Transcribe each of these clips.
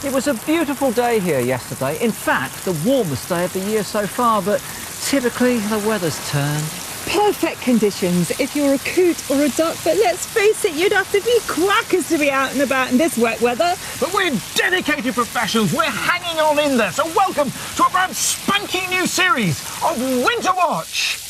It was a beautiful day here yesterday. In fact, the warmest day of the year so far, but typically the weather's turned. Perfect conditions if you're a coot or a duck, but let's face it, you'd have to be quackers to be out and about in this wet weather. But we're dedicated professionals, we're hanging on in there, so welcome to a brand spanking new series of Winter Watch.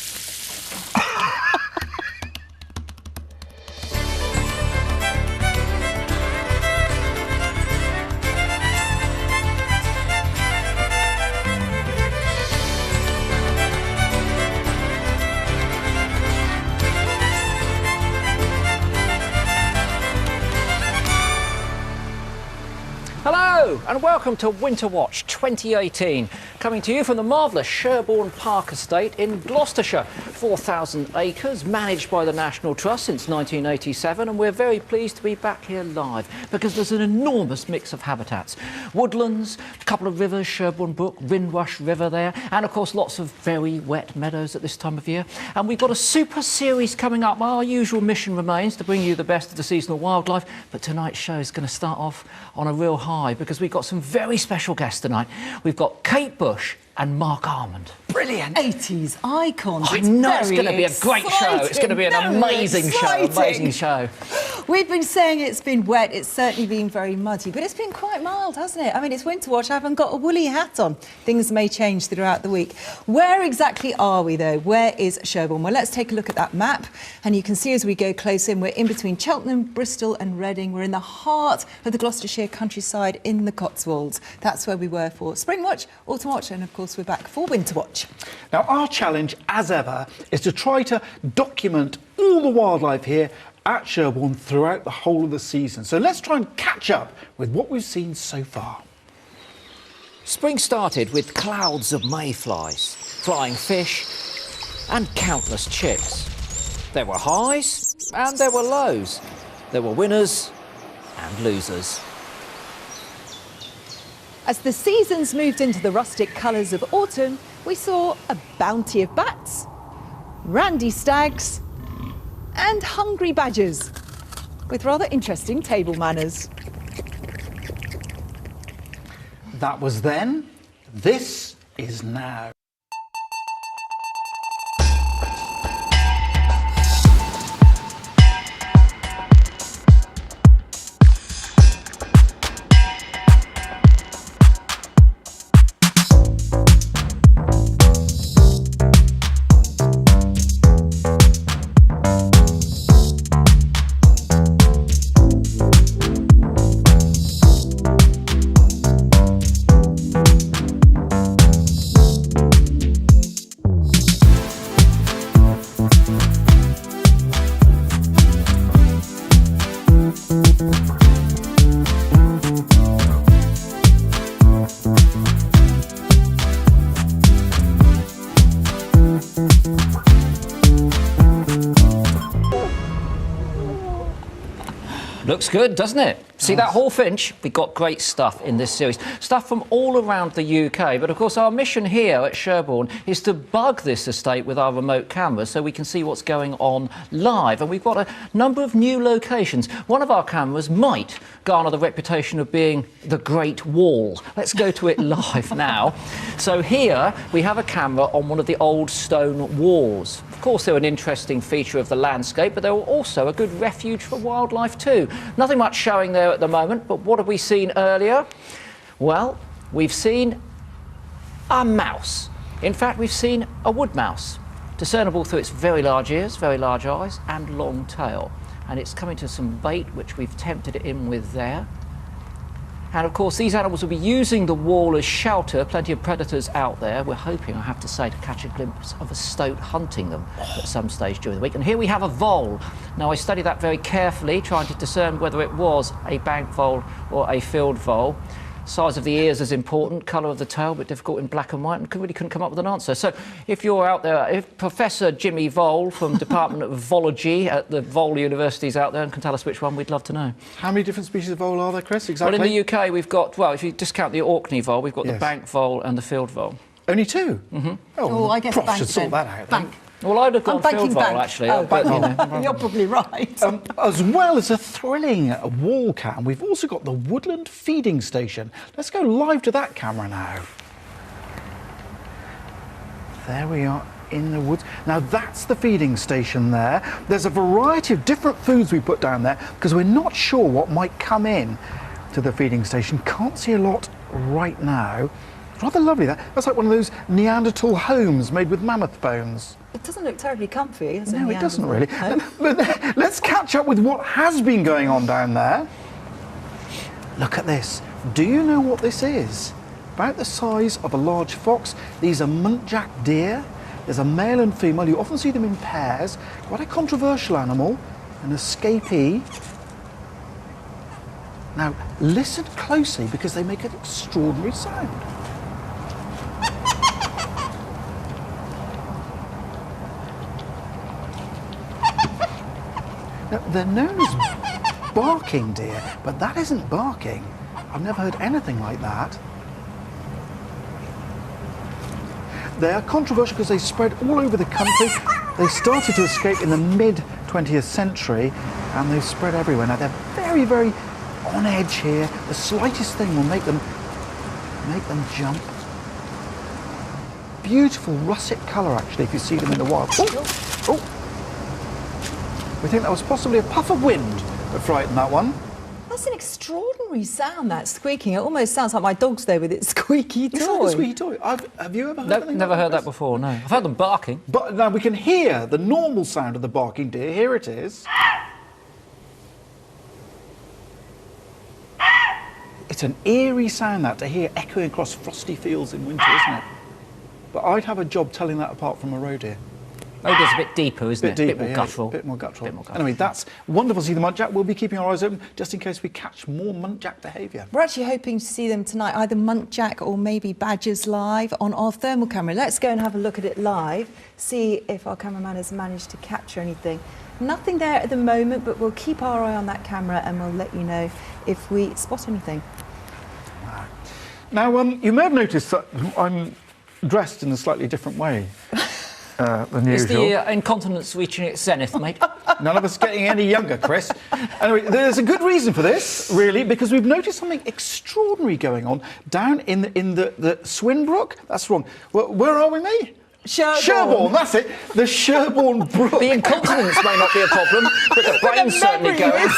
Hello and welcome to Winter Watch 2018, coming to you from the marvellous Sherborne Park Estate in Gloucestershire. 4,000 acres, managed by the National Trust since 1987, and we're very pleased to be back here live because there's an enormous mix of habitats. Woodlands, a couple of rivers, Sherborne Brook, Windrush River there, and of course lots of very wet meadows at this time of year. And we've got a super series coming up. Our usual mission remains to bring you the best of the seasonal wildlife, but tonight's show is going to start off on a real high because we've got some very special guests tonight. We've got Kate Bush and Mark Armand. Brilliant. 80s icons. I know it's going to be a great show. It's going to be an amazing show. We've been saying it's been wet. It's certainly been very muddy, but it's been quite mild, hasn't it? I mean, it's Winter Watch. I haven't got a woolly hat on. Things may change throughout the week. Where exactly are we, though? Where is Sherborne? Well, let's take a look at that map. And you can see as we go close in, we're in between Cheltenham, Bristol and Reading. We're in the heart of the Gloucestershire countryside in the Cotswolds. That's where we were for Spring Watch, Autumn Watch, and of course we're back for Winter Watch. Now, our challenge, as ever, is to try to document all the wildlife here at Sherborne throughout the whole of the season. So let's try and catch up with what we've seen so far. Spring started with clouds of mayflies, flying fish and countless chicks. There were highs and there were lows. There were winners and losers. As the seasons moved into the rustic colours of autumn, we saw a bounty of bats, randy stags and hungry badgers with rather interesting table manners. That was then, this is now. Looks good, doesn't it? See that hawfinch? We've got great stuff in this series. Stuff from all around the UK. But of course, our mission here at Sherborne is to bug this estate with our remote cameras so we can see what's going on live. And we've got a number of new locations. One of our cameras might garner the reputation of being the Great Wall. Let's go to it live now. So here we have a camera on one of the old stone walls. Of course, they're an interesting feature of the landscape, but they're also a good refuge for wildlife too. Nothing much showing there at the moment, but what have we seen earlier? Well, we've seen a mouse. In fact, we've seen a wood mouse, discernible through its very large ears, very large eyes and long tail. And it's coming to some bait, which we've tempted it in with there. And of course, these animals will be using the wall as shelter. Plenty of predators out there. We're hoping, I have to say, to catch a glimpse of a stoat hunting them at some stage during the week. And here we have a vole. Now, I studied that very carefully, trying to discern whether it was a bank vole or a field vole. Size of the ears is important, colour of the tail, but difficult in black and white, and really couldn't come up with an answer. So if you're out there, if Professor Jimmy Vole from Department of Vology at the Vole University is out there and can tell us which one, we'd love to know. How many different species of vole are there, Chris, exactly? Well, in the UK, we've got, well, if you discount the Orkney vole, we've got Yes. the bank vole and the field vole. Only two? Mm-hmm. Oh, I guess Prof bank should sort then. that out then. Well, I'd have gone banking field vole, bank. actually. Oh, but, you know. you're probably right. As well as a thrilling wall cam, we've also got the woodland feeding station. Let's go live to that camera now. There we are in the woods. Now that's the feeding station there. There's a variety of different foods we put down there because we're not sure what might come in to the feeding station. Can't see a lot right now. Rather lovely that. That's like one of those Neanderthal homes made with mammoth bones. It doesn't look terribly comfy, does it? No, it doesn't really. But let's catch up with what has been going on down there. Look at this. Do you know what this is? About the size of a large fox. These are muntjac deer. There's a male and female. You often see them in pairs. Quite a controversial animal, an escapee. Now, listen closely because they make an extraordinary sound. Now, they're known as barking deer, but that isn't barking. I've never heard anything like that. They are controversial because they spread all over the country. They started to escape in the mid-20th century and they've spread everywhere. Now they're very, very on edge here. The slightest thing will make them jump. Beautiful russet colour actually if you see them in the wild. Oh! We think that was possibly a puff of wind that frightened that one. That's an extraordinary sound, that squeaking. It almost sounds like my dog's there with its squeaky toy. It's like a squeaky toy. Have you ever heard anything Never like heard this? that before, no. I've heard them barking. But now we can hear the normal sound of the barking deer. Here it is. It's an eerie sound that to hear echoing across frosty fields in winter, isn't it? But I'd have a job telling that apart from a roe deer. Oh, it's a bit deeper, isn't it? Deeper, a bit more yeah, guttural. A bit more guttural. Bit more guttural. Anyway, that's wonderful to see the muntjac. We'll be keeping our eyes open just in case we catch more muntjac behaviour. We're actually hoping to see them tonight, either muntjac or maybe badgers live on our thermal camera. Let's go and have a look at it live, see if our cameraman has managed to capture anything. Nothing there at the moment, but we'll keep our eye on that camera and we'll let you know if we spot anything. Now, you may have noticed that I'm dressed in a slightly different way than Is usual. the incontinence reaching its zenith, mate? None of us getting any younger, Chris. Anyway, there's a good reason for this, really, because we've noticed something extraordinary going on down in the Swinbrook. That's wrong. Where are we, mate? Sherborne, that's it. The Sherborne Brook. The incontinence may not be a problem, but the brain's certainly going.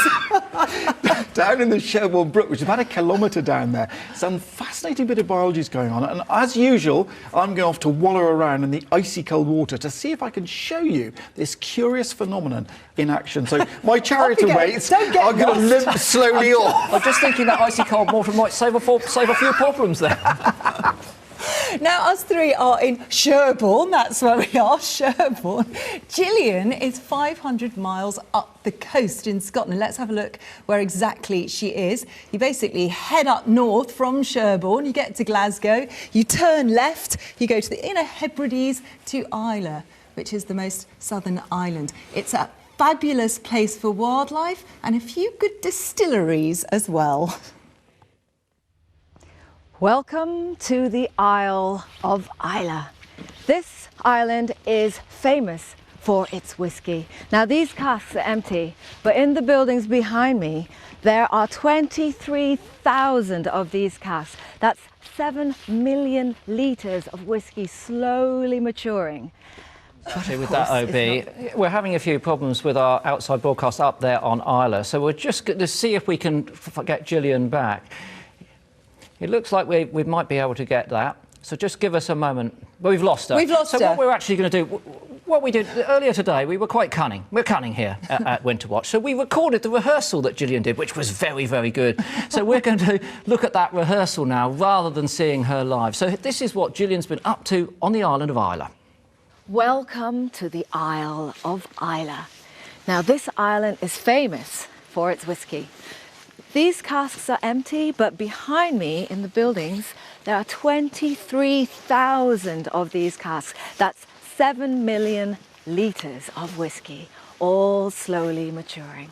Down in the Sherborne Brook, which is about a kilometre down there. Some fascinating bit of biology is going on. And as usual, I'm going off to wallow around in the icy cold water to see if I can show you this curious phenomenon in action. So my chariot of weights are going to limp slowly off. I'm just thinking that icy cold water might save a few problems there. Now, us three are in Sherborne. That's where we are, Sherborne. Gillian is 500 miles up the coast in Scotland. Let's have a look where exactly she is. You basically head up north from Sherborne. You get to Glasgow. You turn left. You go to the Inner Hebrides to Islay, which is the most southern island. It's a fabulous place for wildlife and a few good distilleries as well. Welcome to the Isle of Islay. This island is famous for its whiskey. Now these casks are empty, but in the buildings behind me there are 23,000 of these casks. That's 7 million litres of whiskey slowly maturing. Actually, with that, OB, we're having a few problems with our outside broadcast up there on Islay, so we're just going to see if we can get Gillian back. It looks like we might be able to get that. So just give us a moment. Well, we've lost her. We've lost her. So what we're actually going to do, what we did earlier today, we were quite cunning. We're cunning here at Winter Watch. So we recorded the rehearsal that Gillian did, which was very, very good. So we're going to look at that rehearsal now rather than seeing her live. So this is what Gillian's been up to on the island of Islay. Welcome to the Isle of Islay. Now this island is famous for its whiskey. These casks are empty, but behind me in the buildings, there are 23,000 of these casks. That's 7 million litres of whiskey, all slowly maturing.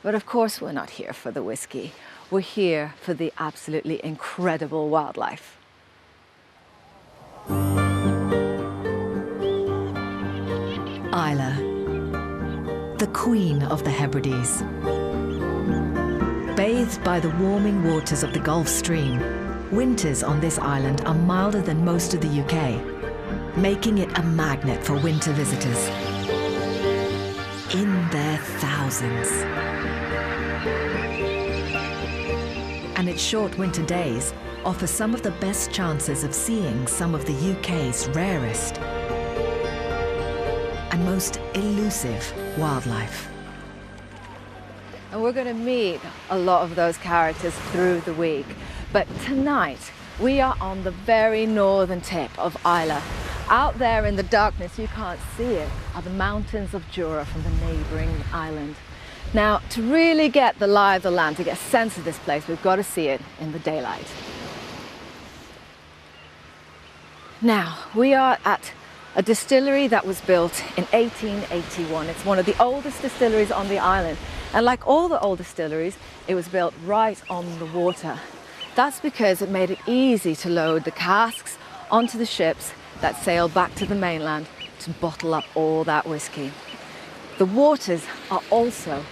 But of course, we're not here for the whiskey. We're here for the absolutely incredible wildlife. Isla, the Queen of the Hebrides. Bathed by the warming waters of the Gulf Stream, winters on this island are milder than most of the UK, making it a magnet for winter visitors. In their thousands. And its short winter days offer some of the best chances of seeing some of the UK's rarest and most elusive wildlife. And we're going to meet a lot of those characters through the week. But tonight, we are on the very northern tip of Islay. Out there in the darkness, you can't see it, are the mountains of Jura from the neighbouring island. Now, to really get the lie of the land, to get a sense of this place, we've got to see it in the daylight. Now, we are at a distillery that was built in 1881. It's one of the oldest distilleries on the island. And like all the old distilleries, it was built right on the water. That's because it made it easy to load the casks onto the ships that sailed back to the mainland to bottle up all that whiskey. The waters are also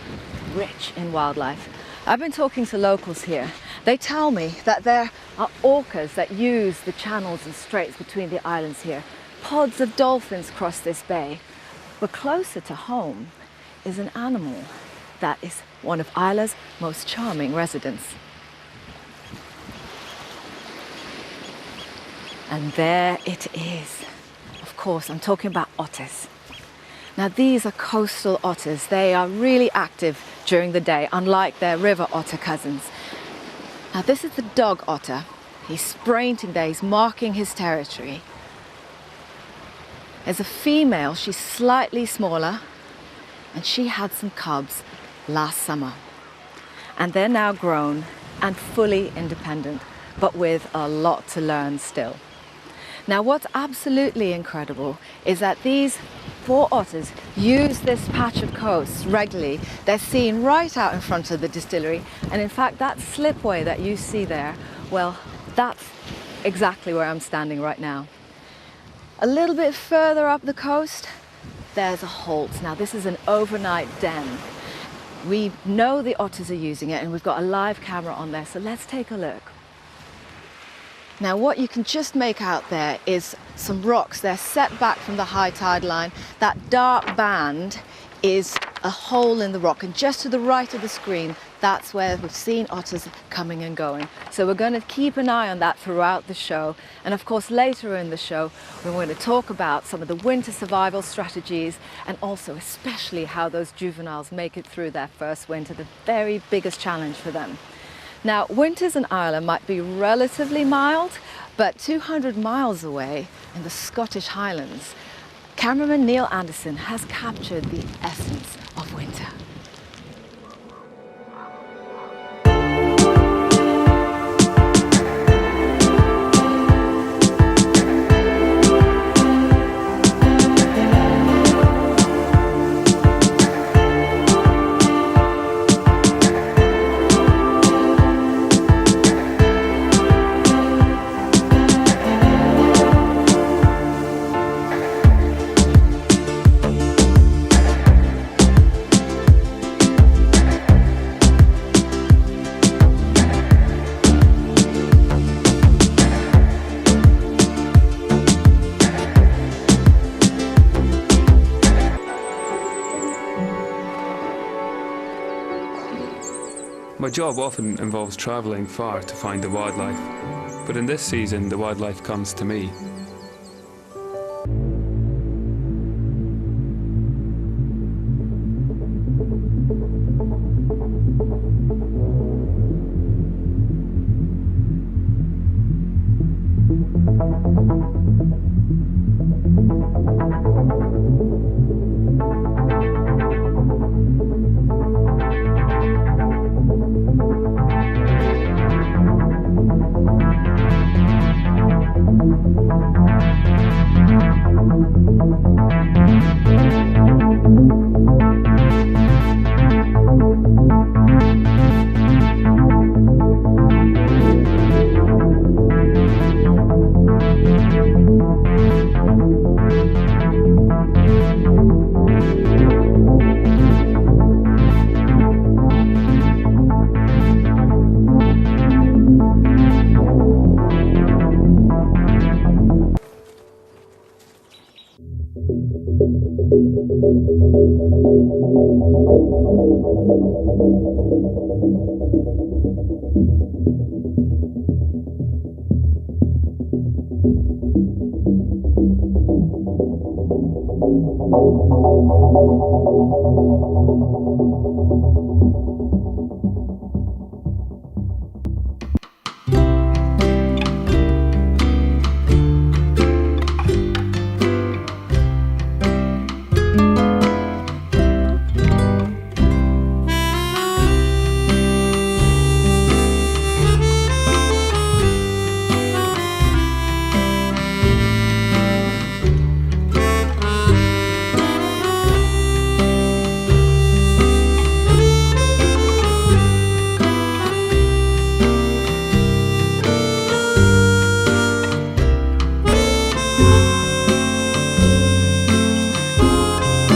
rich in wildlife. I've been talking to locals here. They tell me that there are orcas that use the channels and straits between the islands here. Pods of dolphins cross this bay. But closer to home is an animal that is one of Islay's most charming residents. And there it is. Of course, I'm talking about otters. Now, these are coastal otters. They are really active during the day, unlike their river otter cousins. Now, this is the dog otter. He's sprinting there, he's marking his territory. As a female, she's slightly smaller, and she had some cubs last summer. And they're now grown and fully independent, but with a lot to learn still. Now, what's absolutely incredible is that these 4 otters use this patch of coast regularly. They're seen right out in front of the distillery, and in fact that slipway that you see there, well, that's exactly where I'm standing right now. A little bit further up the coast, there's a halt. Now, this is an overnight den. We know the otters are using it, and we've got a live camera on there, so let's take a look. Now, what you can just make out there is some rocks. They're set back from the high tide line. That dark band is a hole in the rock, and just to the right of the screen, that's where we've seen otters coming and going. So we're going to keep an eye on that throughout the show. And of course, later in the show, we're going to talk about some of the winter survival strategies, and also especially how those juveniles make it through their first winter, the very biggest challenge for them. Now, winters in Ireland might be relatively mild, but 200 miles away in the Scottish Highlands, cameraman Neil Anderson has captured the essence of winter. My job often involves travelling far to find the wildlife, but in this season the wildlife comes to me.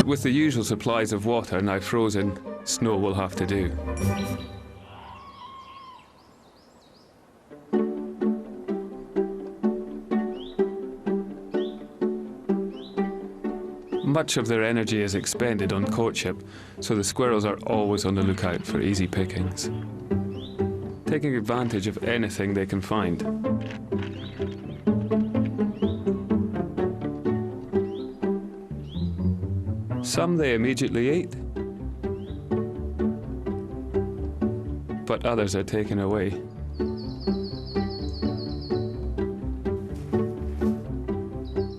With the usual supplies of water now frozen, snow will have to do. Much of their energy is expended on courtship, so the squirrels are always on the lookout for easy pickings, taking advantage of anything they can find. Some they immediately eat, but others are taken away.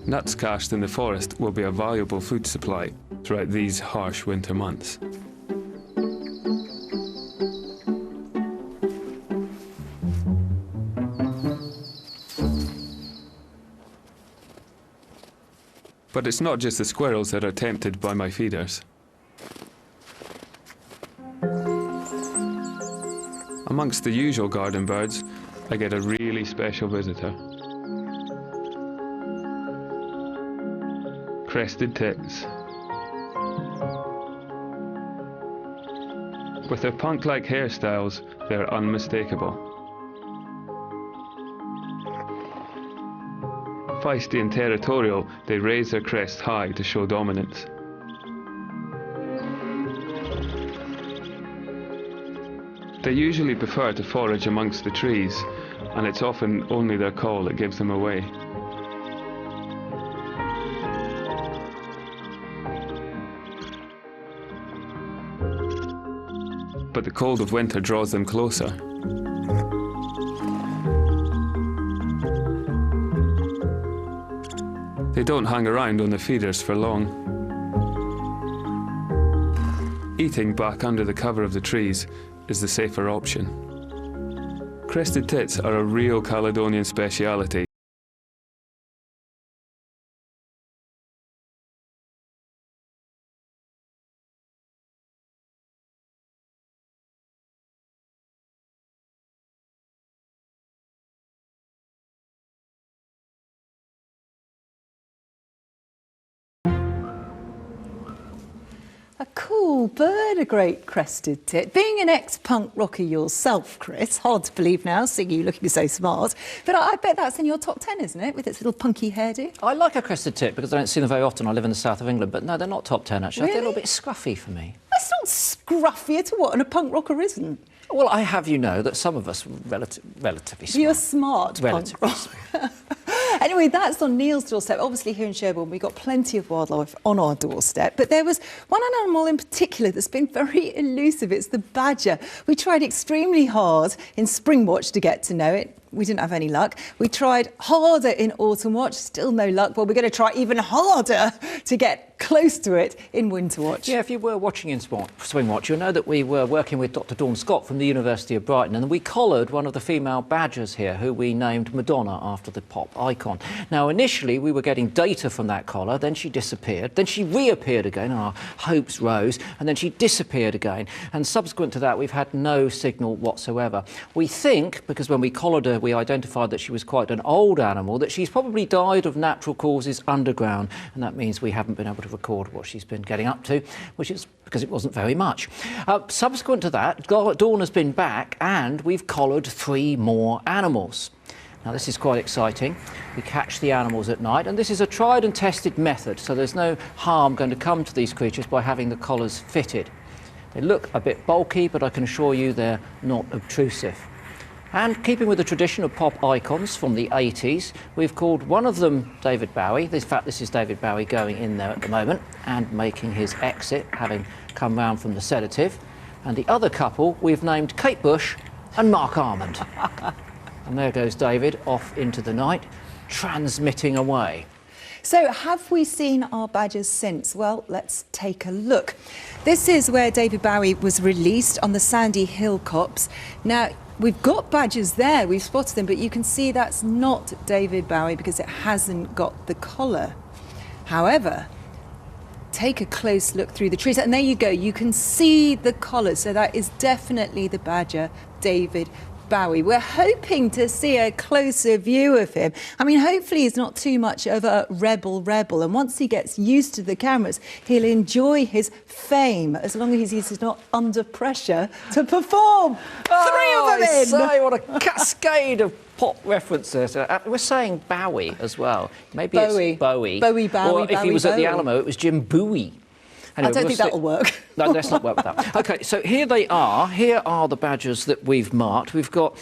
Nuts cached in the forest will be a valuable food supply throughout these harsh winter months. But it's not just the squirrels that are tempted by my feeders. Amongst the usual garden birds, I get a really special visitor. Crested tits. With their punk-like hairstyles, they're unmistakable. Feisty and territorial, they raise their crest high to show dominance. They usually prefer to forage amongst the trees, and it's often only their call that gives them away. But the cold of winter draws them closer. They don't hang around on the feeders for long. Eating back under the cover of the trees is the safer option. Crested tits are a real Caledonian speciality. A cool bird, a great crested tit. Being an ex-punk rocker yourself, Chris, hard to believe now, seeing you looking so smart. But I bet that's in your top 10, isn't it, with its little punky hairdo? I like a crested tit because I don't see them very often. I live in the south of England, but no, they're not top 10 actually. Really? They're a little bit scruffy for me. That's not scruffy at all, and a punk rocker isn't. Well, I have you know that some of us are relatively smart. You're smart, punk rocker. Anyway, that's on Neil's doorstep. Obviously, here in Sherborne, we've got plenty of wildlife on our doorstep. But there was one animal in particular that's been very elusive. It's the badger. We tried extremely hard in Springwatch to get to know it. We didn't have any luck. We tried harder in Autumn Watch, still no luck. Well, we're going to try even harder to get close to it in Winter Watch. Yeah, if you were watching in Springwatch, you'll know that we were working with Dr. Dawn Scott from the University of Brighton, and we collared one of the female badgers here, who we named Madonna after the pop icon. Now, initially, we were getting data from that collar, then she disappeared, then she reappeared again, and our hopes rose, and then she disappeared again. And subsequent to that, we've had no signal whatsoever. We think, because when we collared her, we identified that she was quite an old animal, that she's probably died of natural causes underground, and that means we haven't been able to record what she's been getting up to, which is because it wasn't very much. Subsequent to that, Dawn has been back, and we've collared 3 more animals. Now this is quite exciting. We catch the animals at night, and this is a tried and tested method, so there's no harm going to come to these creatures by having the collars fitted. They look a bit bulky, but I can assure you they're not obtrusive. And keeping with the tradition of pop icons from the 80s, we've called one of them David Bowie. In fact, this is David Bowie going in there at the moment and making his exit, having come round from the sedative. And the other couple we've named Kate Bush and Mark Armand. And there goes David off into the night, transmitting away. So have we seen our badgers since? Well, let's take a look. This is where David Bowie was released on the sandy hill copse. Now, we've got badgers there, we've spotted them, but you can see that's not David Bowie because it hasn't got the collar. However, take a close look through the trees, and there you go, you can see the collar, so that is definitely the badger, David Bowie. We're hoping to see a closer view of him. I mean, hopefully he's not too much of a rebel, and once he gets used to the cameras, he'll enjoy his fame, as long as he's not under pressure to perform. Three of them in! Say, what a cascade of pop references. We're saying Bowie as well. Maybe Bowie. it's Bowie. Bowie, or if he Bowie, was at the Bowie. Alamo, it was Jim Bowie. Anyway, I don't think that'll work. No, let's not work with that. OK, so here they are. Here are the badgers that we've marked. We've got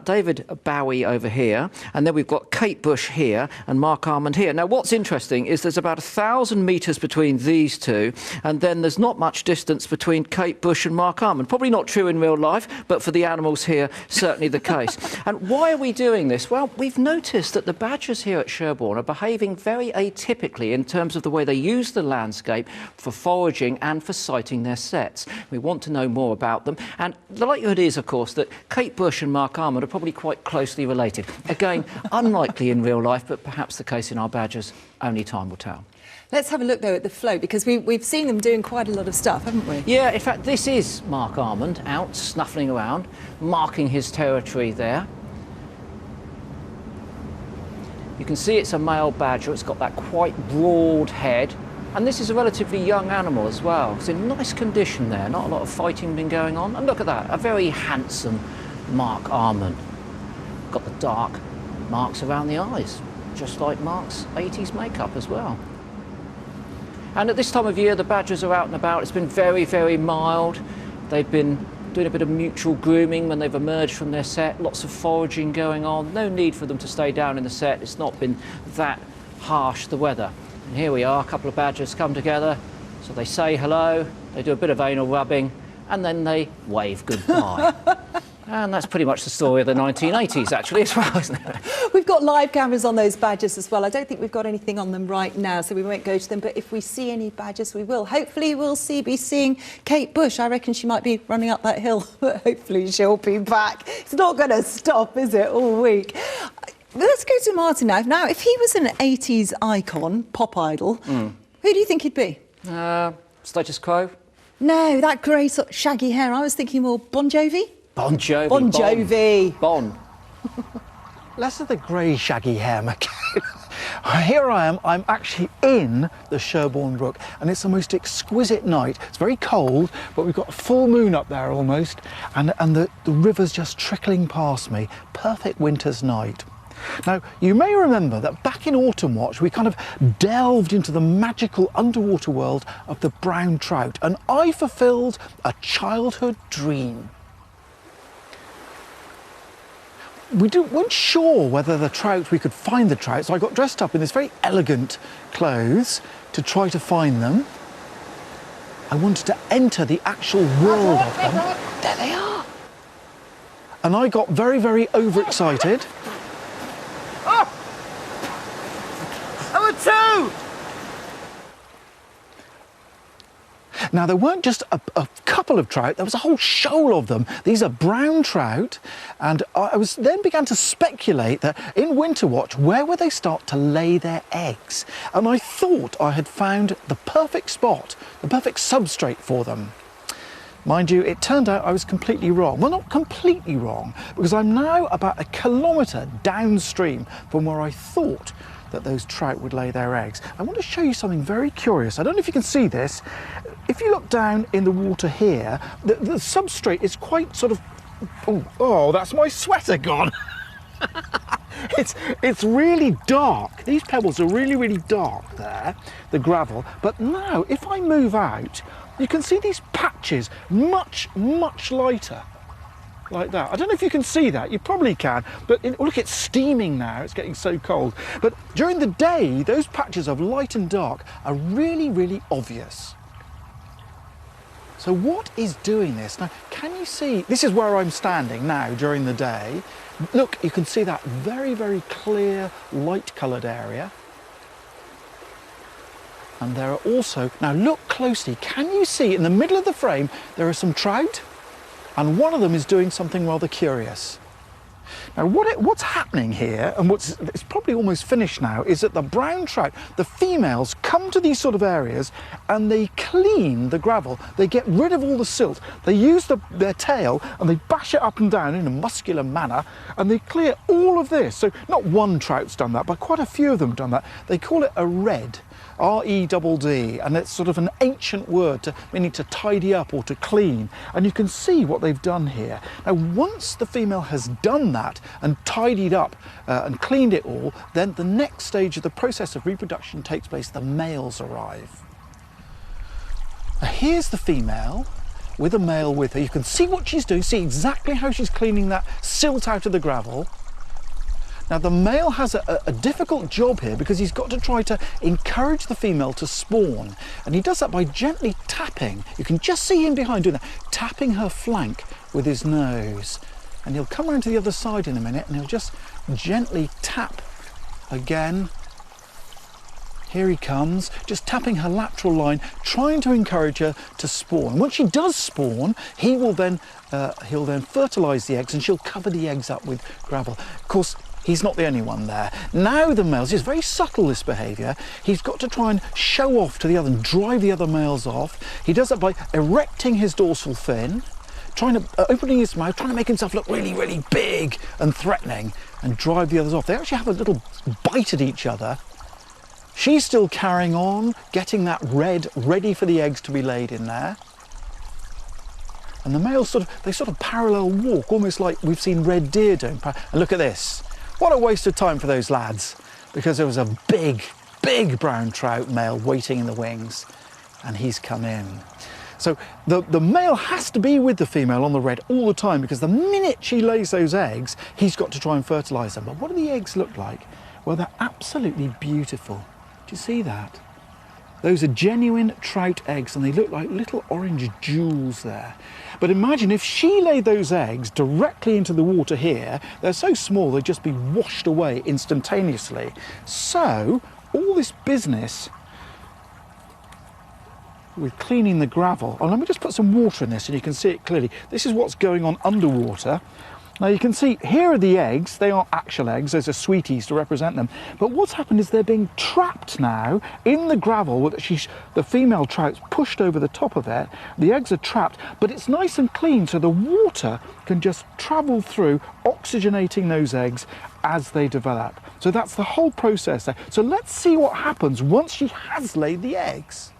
David Bowie over here, and then we've got Kate Bush here and Mark Armand here. Now, what's interesting is there's about 1,000 metres between these two, and then there's not much distance between Kate Bush and Mark Armand. Probably not true in real life, but for the animals here, certainly the case. And why are we doing this? Well, we've noticed that the badgers here at Sherborne are behaving very atypically in terms of the way they use the landscape for foraging and for sighting their sets. We want to know more about them, and the likelihood is, of course, that Kate Bush and Mark Armand are probably quite closely related. Again, unlikely in real life, but perhaps the case in our badgers. Only time will tell. Let's have a look, though, at the float, because we've seen them doing quite a lot of stuff, haven't we? Yeah, in fact, this is Mark Armand out snuffling around, marking his territory there. You can see it's a male badger. It's got that quite broad head. And this is a relatively young animal as well. It's in nice condition there, not a lot of fighting been going on. And look at that, a very handsome Mark Armand. Got the dark marks around the eyes, just like Mark's 80s makeup as well. And at this time of year, the badgers are out and about. It's been very, very mild. They've been doing a bit of mutual grooming when they've emerged from their set. Lots of foraging going on. No need for them to stay down in the set. It's not been that harsh, the weather. And here we are, a couple of badgers come together, so they say hello, they do a bit of anal rubbing, and then they wave goodbye. And that's pretty much the story of the 1980s, actually, as well, isn't it? We've got live cameras on those badgers as well. I don't think we've got anything on them right now, so we won't go to them, but if we see any badgers, we will. Hopefully we'll be seeing Kate Bush. I reckon she might be running up that hill, but hopefully she'll be back. It's not going to stop, is it, all week? Let's go to Martin now. Now, if he was an 80s icon, pop idol, who do you think he'd be? Status quo? No, that grey sort of shaggy hair. I was thinking more Bon Jovi. Bon Jovi. Bon Jovi. Bon. Less of the grey shaggy hair, Michaela. Here I am, I'm actually in the Sherborne Brook, and it's the most exquisite night. It's very cold, but we've got a full moon up there almost, and the river's just trickling past me. Perfect winter's night. Now, you may remember that back in Autumn Watch, we kind of delved into the magical underwater world of the brown trout, and I fulfilled a childhood dream. We weren't sure whether we could find the trout, so I got dressed up in this very elegant clothes to try to find them. I wanted to enter the actual world of them. There they are. And I got very, very overexcited. Now, there weren't just a couple of trout, there was a whole shoal of them. These are brown trout, and I then began to speculate that in Winter Watch, where would they start to lay their eggs? And I thought I had found the perfect spot, the perfect substrate for them. Mind you, it turned out I was completely wrong. Well, not completely wrong, because I'm now about 1 kilometre downstream from where I thought that those trout would lay their eggs. I want to show you something very curious. I don't know if you can see this. If you look down in the water here, the substrate is quite sort of... Oh, that's my sweater gone. it's really dark. These pebbles are really, really dark there, the gravel. But now, if I move out, you can see these patches much, much lighter. Like that. I don't know if you can see that, you probably can, but look, it's steaming now, it's getting so cold. But during the day, those patches of light and dark are really, really obvious. So what is doing this? Now, can you see, this is where I'm standing now during the day. Look, you can see that very, very clear, light-coloured area. And there are also, now look closely, can you see in the middle of the frame, there are some trout? And one of them is doing something rather curious. Now what's happening here, and it's probably almost finished now, is that the brown trout, the females, come to these sort of areas and they clean the gravel. They get rid of all the silt. They use their tail and they bash it up and down in a muscular manner, and they clear all of this. So not one trout's done that, but quite a few of them have done that. They call it a red. R-E-D-D, and it's sort of an ancient word meaning to tidy up or to clean. And you can see what they've done here. Now, once the female has done that and tidied up and cleaned it all, then the next stage of the process of reproduction takes place. The males arrive. Now, here's the female with a male with her. You can see what she's doing, see exactly how she's cleaning that silt out of the gravel. Now the male has a difficult job here because he's got to try to encourage the female to spawn, and he does that by gently tapping. You can just see him behind doing that, tapping her flank with his nose. And he'll come around to the other side in a minute and he'll just gently tap again. Here he comes, just tapping her lateral line, trying to encourage her to spawn. Once she does spawn, he'll then fertilise the eggs, and she'll cover the eggs up with gravel. Of course, he's not the only one there. Now the males, it's very subtle, this behaviour. He's got to try and show off to the other and drive the other males off. He does that by erecting his dorsal fin, opening his mouth, trying to make himself look really, really big and threatening, and drive the others off. They actually have a little bite at each other. She's still carrying on, getting that red ready for the eggs to be laid in there. And the males sort of parallel walk, almost like we've seen red deer doing. And look at this. What a waste of time for those lads, because there was a big, big brown trout male waiting in the wings, and he's come in. So the male has to be with the female on the red all the time, because the minute she lays those eggs, he's got to try and fertilise them. But what do the eggs look like? Well, they're absolutely beautiful. Do you see that? Those are genuine trout eggs, and they look like little orange jewels there. But imagine if she laid those eggs directly into the water here, they're so small they'd just be washed away instantaneously. So all this business with cleaning the gravel, let me just put some water in this and you can see it clearly. This is what's going on underwater. Now you can see here are the eggs. They aren't actual eggs, those are sweeties to represent them. But what's happened is they're being trapped now in the gravel. The female trout's pushed over the top of it. The eggs are trapped, but it's nice and clean, so the water can just travel through, oxygenating those eggs as they develop. So that's the whole process there. So let's see what happens once she has laid the eggs.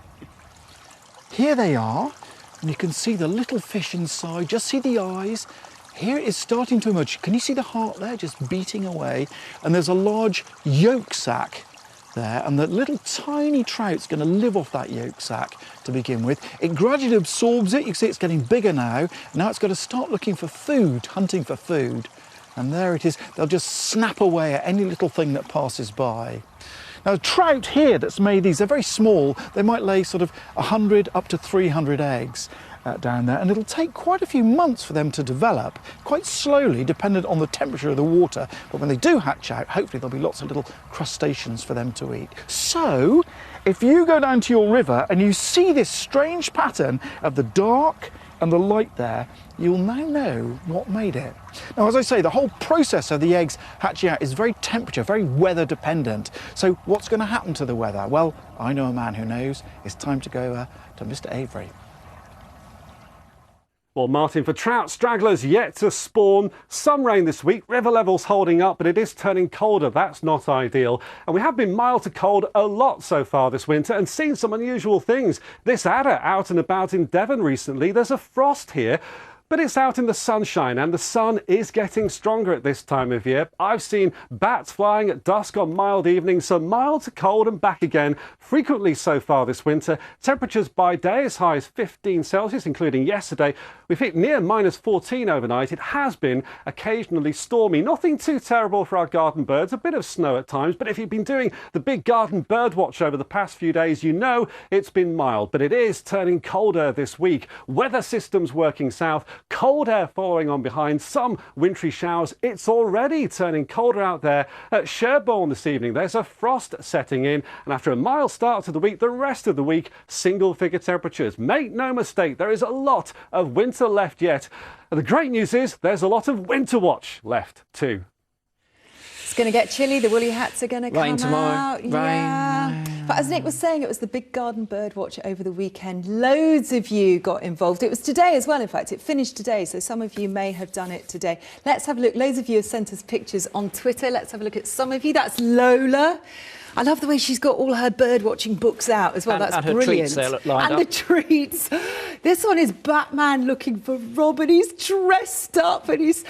Here they are, and you can see the little fish inside, just see the eyes. Here it is starting to emerge. Can you see the heart there just beating away? And there's a large yolk sac there, and the little tiny trout's going to live off that yolk sac to begin with. It gradually absorbs it. You can see it's getting bigger now. Now it's got to start looking for food, hunting for food. And there it is. They'll just snap away at any little thing that passes by. Now, trout here that's made these, they're very small. They might lay sort of 100 up to 300 eggs. Down there, and it'll take quite a few months for them to develop, quite slowly, dependent on the temperature of the water. But when they do hatch out, hopefully there'll be lots of little crustaceans for them to eat. So if you go down to your river and you see this strange pattern of the dark and the light there, you'll now know what made it. Now, as I say, the whole process of the eggs hatching out is very temperature, very weather dependent. So what's going to happen to the weather? Well, I know a man who knows. It's time to go to Mr. Avery. Well, Martin, for trout stragglers yet to spawn, some rain this week, river levels holding up, but it is turning colder. That's not ideal. And we have been mild to cold a lot so far this winter and seen some unusual things. This adder out and about in Devon recently, there's a frost here, but it's out in the sunshine and the sun is getting stronger at this time of year. I've seen bats flying at dusk on mild evenings, so mild to cold and back again frequently so far this winter. Temperatures by day as high as 15 Celsius, including yesterday. We've hit near -14 overnight. It has been occasionally stormy. Nothing too terrible for our garden birds. A bit of snow at times, but if you've been doing the big garden bird watch over the past few days, you know it's been mild, but it is turning colder this week. Weather systems working south, cold air following on behind, some wintry showers. It's already turning colder out there at Sherborne this evening. There's a frost setting in, and after a mild start to the week, the rest of the week, single-figure temperatures. Make no mistake, there is a lot of winter left yet. And the great news is there's a lot of winter watch left too. It's going to get chilly. The woolly hats are going to come Rain tomorrow. out. Rain. Yeah. But as Nick was saying, it was the big garden bird watch over the weekend. Loads of you got involved. It was today as well, in fact. It finished today, so some of you may have done it today. Let's have a look. Loads of you have sent us pictures on Twitter. Let's have a look at some of you. That's Lola. I love the way she's got all her bird watching books out as well. And, That's and her brilliant. treats there lined and up. the treats. This one is Batman looking for Robin. He's dressed up and he's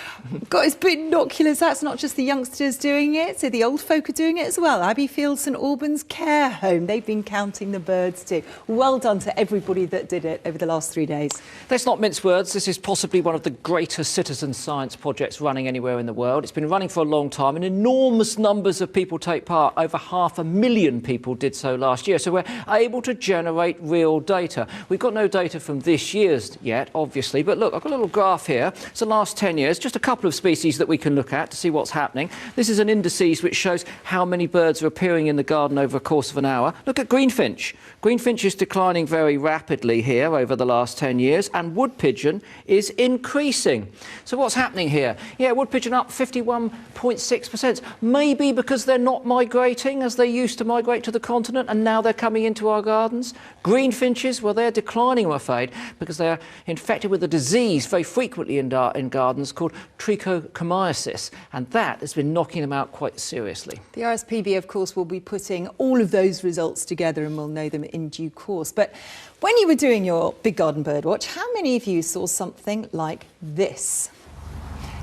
got his binoculars. That's not just the youngsters doing it, so the old folk are doing it as well. Abbeyfield St Albans Care Home, they've been counting the birds too. Well done to everybody that did it over the last 3 days. Let's not mince words. This is possibly one of the greatest citizen science projects running anywhere in the world. It's been running for a long time and enormous numbers of people take part. Over 500,000 people did so last year. So we're able to generate real data. We've got no data from this year's yet, obviously, but look, I've got a little graph here. It's the last 10 years, just a couple of species that we can look at to see what's happening. This is an indices which shows how many birds are appearing in the garden over a course of an hour. Look at greenfinch. Greenfinch is declining very rapidly here over the last 10 years, and wood pigeon is increasing. So what's happening here? Yeah, wood pigeon up 51.6%. Maybe because they're not migrating as they used to migrate to the continent, and now they're coming into our gardens. Greenfinches, well, they're declining, I'm afraid, because they're infected with a disease very frequently in gardens called trichomoniasis, and that has been knocking them out quite seriously. The RSPB, of course, will be putting all of those results together and we'll know them in due course. But when you were doing your big garden bird watch, how many of you saw something like this?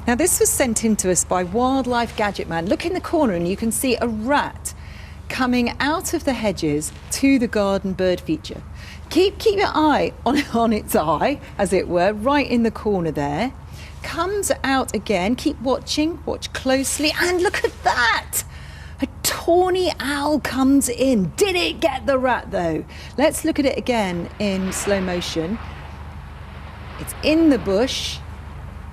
Now, this was sent in to us by Wildlife Gadget Man. Look in the corner and you can see a rat coming out of the hedges to the garden bird feature. Keep your eye on its eye, as it were, right in the corner there. Comes out again, keep watching, watch closely, and look at that! A tawny owl comes in. Did it get the rat though? Let's look at it again in slow motion. It's in the bush.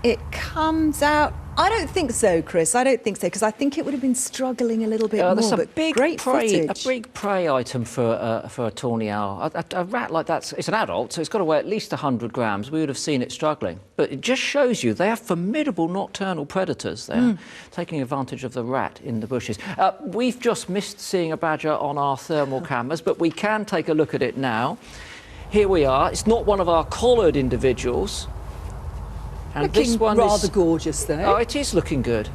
It comes out. I don't think so, Chris. I don't think so, because I think it would have been struggling a little bit more. There's but great a footage. big prey item for a tawny owl. A rat like that, it's an adult, so it's got to weigh at least 100 grams. We would have seen it struggling. But it just shows you they are formidable nocturnal predators. They're taking advantage of the rat in the bushes. We've just missed seeing a badger on our thermal cameras, but we can take a look at it now. Here we are. It's not one of our collared individuals. And Looking this one rather is gorgeous, though. Oh, it is looking good.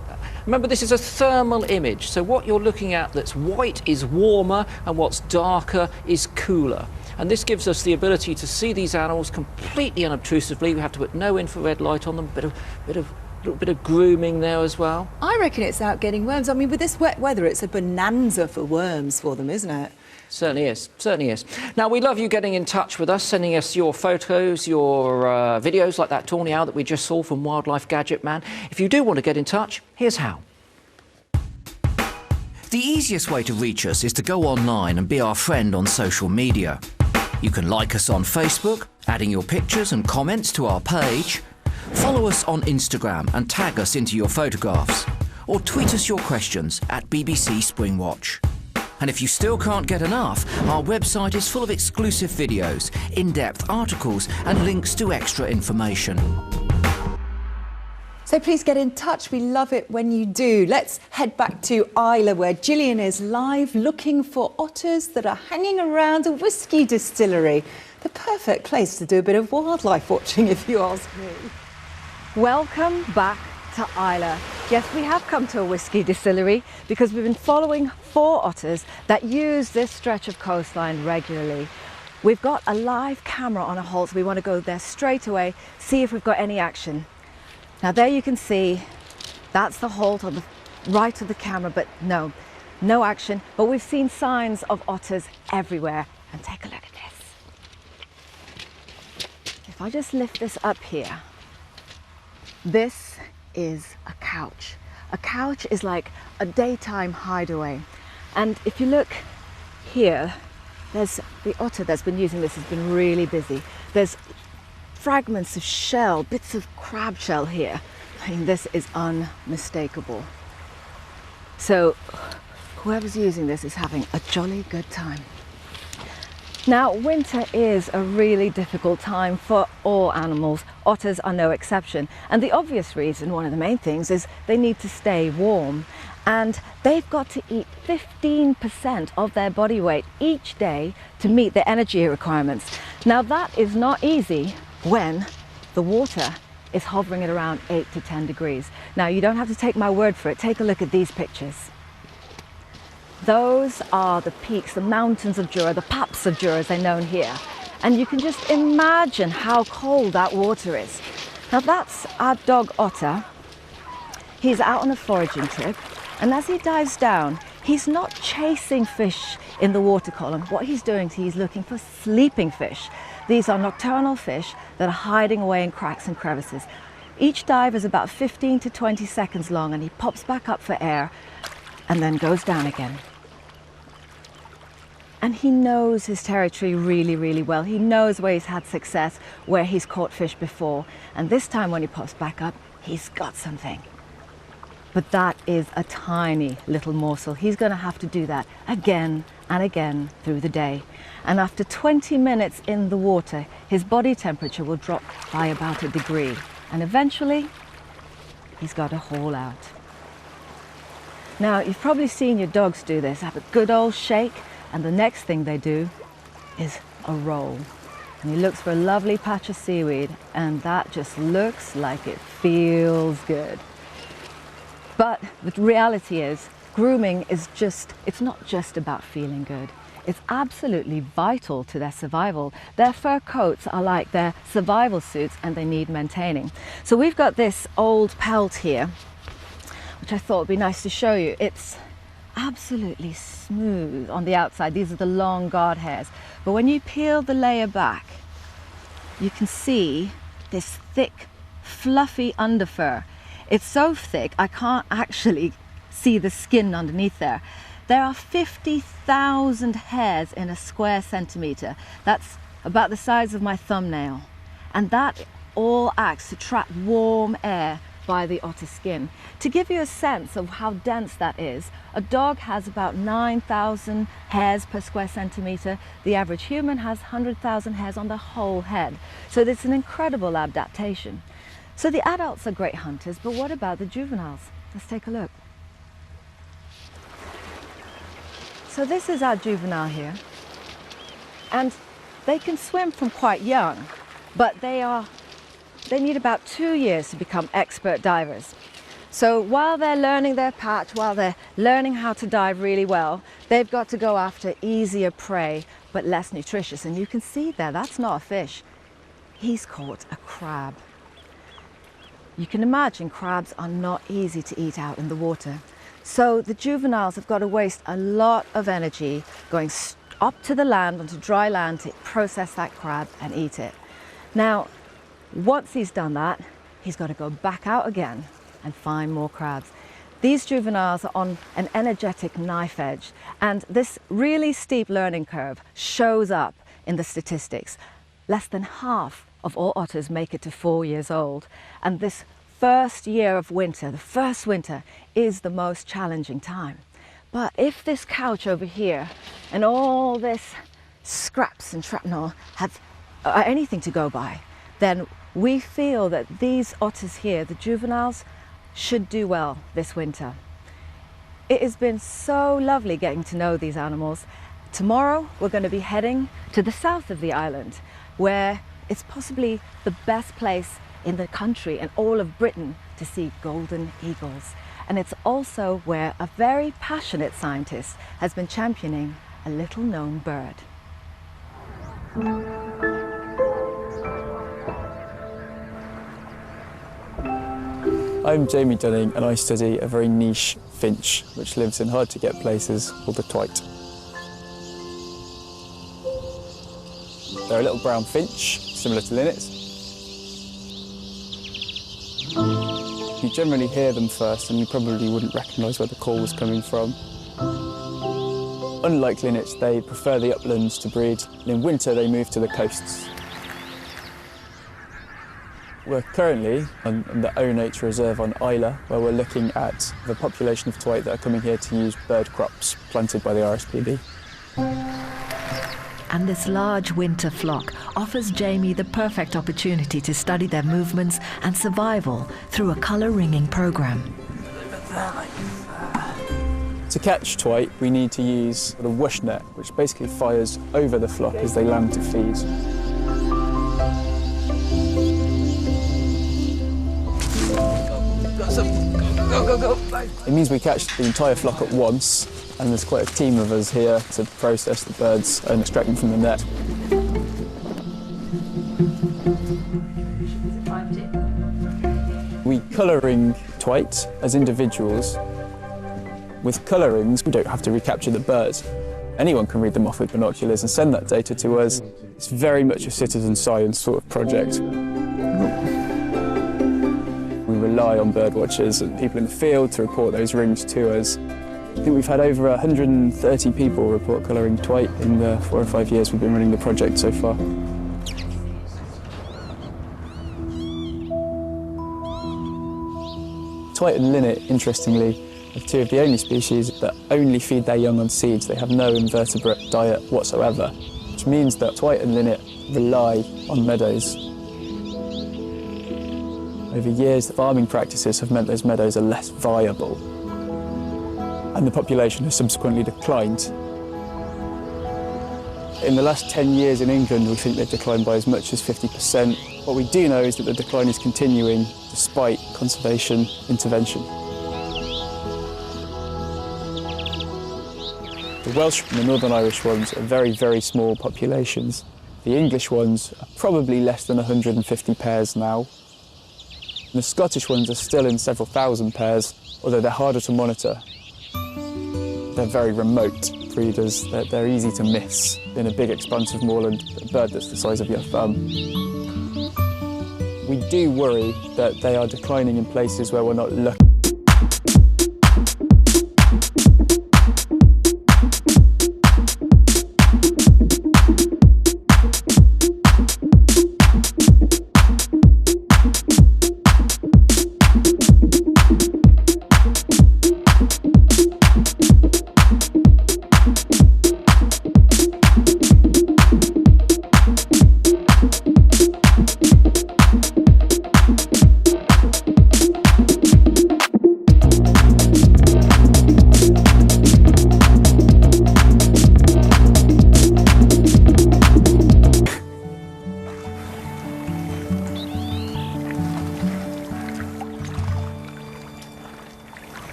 Remember, this is a thermal image, so what you're looking at that's white is warmer and what's darker is cooler. And this gives us the ability to see these animals completely unobtrusively. We have to put no infrared light on them, a little bit of grooming there as well. I reckon it's out getting worms. I mean, with this wet weather, it's a bonanza for worms for them, isn't it? Certainly is, certainly is. Now, we love you getting in touch with us, sending us your photos, your videos like that tawny owl that we just saw from Wildlife Gadget Man. If you do want to get in touch, here's how. The easiest way to reach us is to go online and be our friend on social media. You can like us on Facebook, adding your pictures and comments to our page, follow us on Instagram and tag us into your photographs, or tweet us your questions at BBC Springwatch. And if you still can't get enough, our website is full of exclusive videos, in-depth articles and links to extra information. So please get in touch. We love it when you do. Let's head back to Islay, where Gillian is live looking for otters that are hanging around a whisky distillery. The perfect place to do a bit of wildlife watching, if you ask me. Welcome back to Islay. Yes, we have come to a whisky distillery because we've been following 4 otters that use this stretch of coastline regularly. We've got a live camera on a hole, so we want to go there straight away, see if we've got any action. Now there you can see, that's the halt on the right of the camera, but no action. But we've seen signs of otters everywhere. And take a look at this. If I just lift this up here, this is a couch. A couch is like a daytime hideaway. And if you look here, there's the otter that's been using this has been really busy. There's fragments of shell, bits of crab shell here. I mean, this is unmistakable. So whoever's using this is having a jolly good time. Now, winter is a really difficult time for all animals. Otters are no exception. And the obvious reason, one of the main things, is they need to stay warm. And they've got to eat 15% of their body weight each day to meet their energy requirements. Now, that is not easy when the water is hovering at around 8 to 10 degrees. Now, you don't have to take my word for it. Take a look at these pictures. Those are the peaks, the mountains of Jura, the paps of Jura as they're known here. And you can just imagine how cold that water is. Now that's our dog Otter. He's out on a foraging trip, and as he dives down, he's not chasing fish in the water column. What he's doing is he's looking for sleeping fish. These are nocturnal fish that are hiding away in cracks and crevices. Each dive is about 15 to 20 seconds long, and he pops back up for air and then goes down again. And he knows his territory really, really well. He knows where he's had success, where he's caught fish before. And this time when he pops back up, he's got something. But that is a tiny little morsel. He's going to have to do that again and again through the day. And after 20 minutes in the water, his body temperature will drop by about 1 degree. And eventually, he's got to haul out. Now, you've probably seen your dogs do this. Have a good old shake. And the next thing they do is a roll. And he looks for a lovely patch of seaweed, and that just looks like it feels good. But the reality is, grooming is it's not just about feeling good. It's absolutely vital to their survival. Their fur coats are like their survival suits, and they need maintaining. So we've got this old pelt here, which I thought would be nice to show you. It's absolutely smooth on the outside. These are the long guard hairs. But when you peel the layer back, you can see this thick, fluffy underfur. It's so thick, I can't actually see the skin underneath there. There are 50,000 hairs in a square centimetre. That's about the size of my thumbnail. And that all acts to trap warm air by the otter skin. To give you a sense of how dense that is, a dog has about 9,000 hairs per square centimetre. The average human has 100,000 hairs on the whole head. So it's an incredible adaptation. So the adults are great hunters, but what about the juveniles? Let's take a look. So this is our juvenile here, and they can swim from quite young, but they need about 2 years to become expert divers. So while they're learning their patch, while they're learning how to dive really well, they've got to go after easier prey, but less nutritious. And you can see there, that's not a fish. He's caught a crab. You can imagine crabs are not easy to eat out in the water. So the juveniles have got to waste a lot of energy going up to the land, onto dry land, to process that crab and eat it. Now, once he's done that, he's got to go back out again and find more crabs. These juveniles are on an energetic knife edge, and this really steep learning curve shows up in the statistics. Less than half of all otters make it to 4 years old, and this first year of winter, the first winter, is the most challenging time. But if this couch over here and all this scraps and shrapnel have anything to go by, then we feel that these otters here, the juveniles, should do well this winter. It has been so lovely getting to know these animals. Tomorrow we're going to be heading to the south of the island, where it's possibly the best place in the country and all of Britain to see golden eagles. And it's also where a very passionate scientist has been championing a little known bird. I'm Jamie Dunning and I study a very niche finch which lives in hard to get places called the twite. They're a little brown finch, similar to linnets. You generally hear them first and you probably wouldn't recognise where the call was coming from. Unlike linnets, they prefer the uplands to breed. In winter they move to the coasts. We're currently on the O Nature Reserve on Isla, where we're looking at the population of twite that are coming here to use bird crops planted by the RSPB. And this large winter flock offers Jamie the perfect opportunity to study their movements and survival through a colour ringing programme. To catch twite, we need to use the whoosh net, which basically fires over the flock as they land to feed. It means we catch the entire flock at once, and there's quite a team of us here to process the birds and extract them from the net. We colour ring twite as individuals. With colourings, we don't have to recapture the birds. Anyone can read them off with binoculars and send that data to us. It's very much a citizen science sort of project. We rely on bird watchers and people in the field to report those rings to us. I think we've had over 130 people report colouring twite in the 4 or 5 years we've been running the project so far. Twite and linnet, interestingly, are two of the only species that only feed their young on seeds. They have no invertebrate diet whatsoever, which means that twite and linnet rely on meadows. Over years, the farming practices have meant those meadows are less viable, and the population has subsequently declined. In the last 10 years in England, we think they've declined by as much as 50%. What we do know is that the decline is continuing despite conservation intervention. The Welsh and the Northern Irish ones are very, very small populations. The English ones are probably less than 150 pairs now. And the Scottish ones are still in several thousand pairs, although they're harder to monitor. They're very remote breeders. They're easy to miss in a big expanse of moorland, a bird that's the size of your thumb. We do worry that they are declining in places where we're not looking.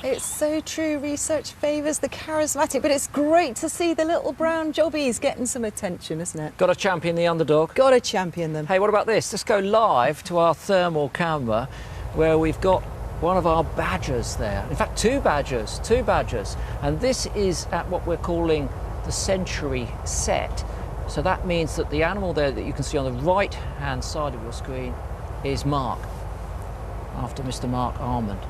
It's so true, research favours the charismatic, but it's great to see the little brown jobbies getting some attention, isn't it? Got to champion the underdog. Got to champion them. Hey, what about this? Let's go live to our thermal camera where we've got one of our badgers there. In fact, two badgers. And this is at what we're calling the century set. So that means that the animal there that you can see on the right-hand side of your screen is Mark, after Mr. Mark Armand.